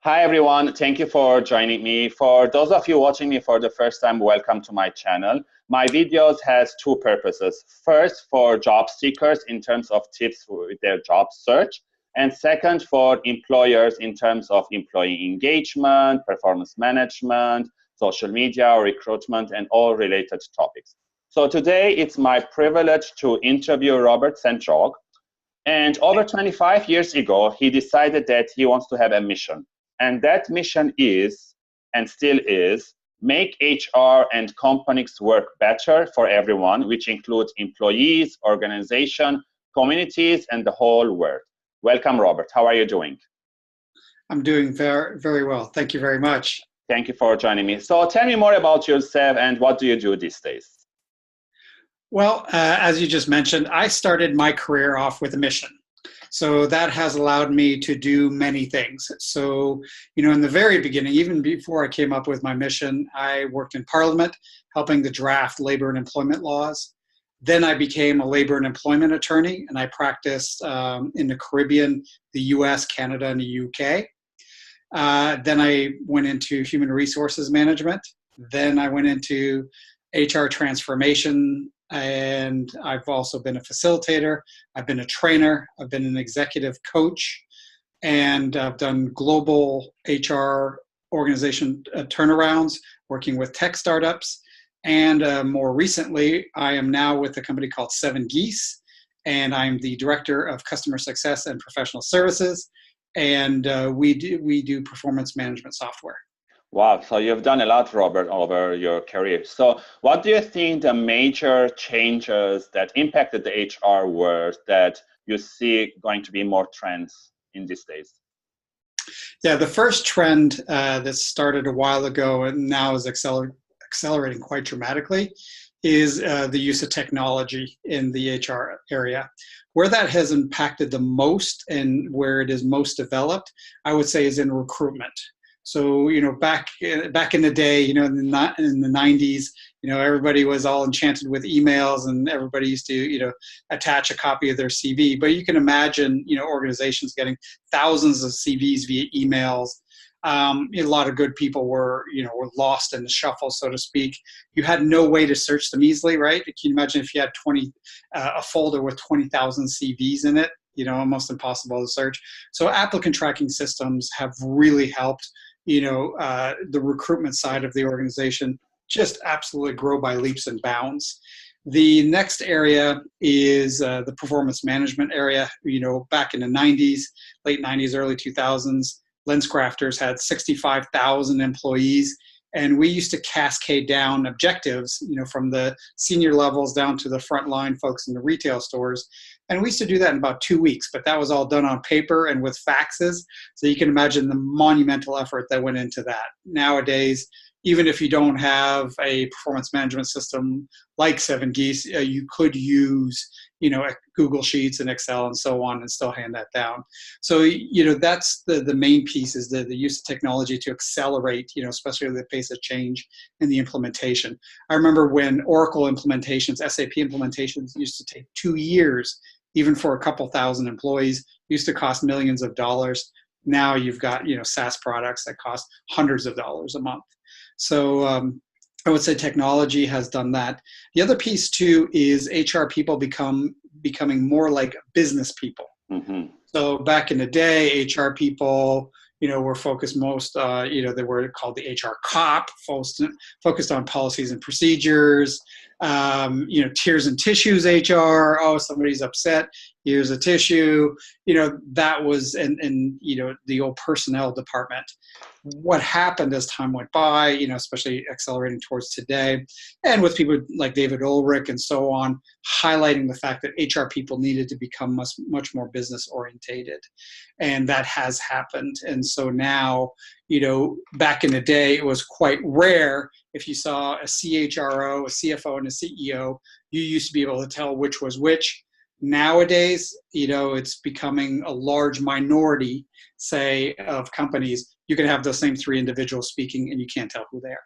Hi everyone, thank you for joining me. For those of you watching me for the first time, welcome to my channel. My videos has two purposes. First, for job seekers in terms of tips with their job search. And second, for employers in terms of employee engagement, performance management, social media, recruitment, and all related topics. So today, it's my privilege to interview Robert St-Jacques. And over 25 years ago, he decided that he wants to have a mission. And that mission is, and still is, make HR and companies work better for everyone, which includes employees, organization, communities, and the whole world. Welcome, Robert. How are you doing? I'm doing very, very well. Thank you very much. Thank you for joining me. So tell me more about yourself and what do you do these days? Well, as you just mentioned, I started my career off with a mission. So that has allowed me to do many things. So, in the very beginning, even before I came up with my mission, I worked in Parliament, helping to draft labor and employment laws. Then I became a labor and employment attorney, and I practiced in the Caribbean, the US, Canada, and the UK. Then I went into human resources management. Then I went into HR transformation, and I've also been a facilitator. I've been a trainer. I've been an executive coach, and I've done global HR organization turnarounds, working with tech startups. And more recently, I am now with a company called 7 Geese, and I'm the director of customer success and professional services. And we do performance management software. Wow, so you've done a lot, Robert, over your career. So what do you think the major changes that impacted the HR world that you see going to be more trends in these days? Yeah, the first trend that started a while ago and now is accelerating quite dramatically is the use of technology in the HR area. Where that has impacted the most and where it is most developed, I would say, is in recruitment. So, back in the day, in the 90s, everybody was all enchanted with emails and everybody used to, attach a copy of their CV. But you can imagine, organizations getting thousands of CVs via emails. A lot of good people were lost in the shuffle, so to speak. You had no way to search them easily, right? Can you imagine if you had a folder with 20,000 CVs in it? Almost impossible to search. So applicant tracking systems have really helped the recruitment side of the organization just absolutely grow by leaps and bounds. The next area is the performance management area. Back in the 90s, late 90s, early 2000s, LensCrafters had 65,000 employees, and we used to cascade down objectives, from the senior levels down to the frontline folks in the retail stores. And we used to do that in about 2 weeks, but that was all done on paper and with faxes. So you can imagine the monumental effort that went into that. Nowadays, even if you don't have a performance management system like 7 Geese, you could use, Google Sheets and Excel and so on and still hand that down. So, that's the main piece is the use of technology to accelerate, especially the pace of change in the implementation. I remember when Oracle implementations, SAP implementations used to take 2 years, even for a couple thousand employees, used to cost millions of dollars. Now you've got, SaaS products that cost hundreds of dollars a month. So I would say technology has done that. The other piece too is HR people becoming more like business people. Mm-hmm. So back in the day, HR people, were focused most, they were called the HR cop, focused on policies and procedures, tears and tissues HR. Oh, somebody's upset. Here's a tissue. That was, and the old personnel department. What happened as time went by, especially accelerating towards today, and with people like David Ulrich and so on, highlighting the fact that HR people needed to become much more business orientated. And that has happened. And so now, back in the day, it was quite rare if you saw a CHRO, a CFO, and a CEO, you used to be able to tell which was which. Nowadays, it's becoming a large minority, say, of companies. You can have those same 3 individuals speaking and you can't tell who they are.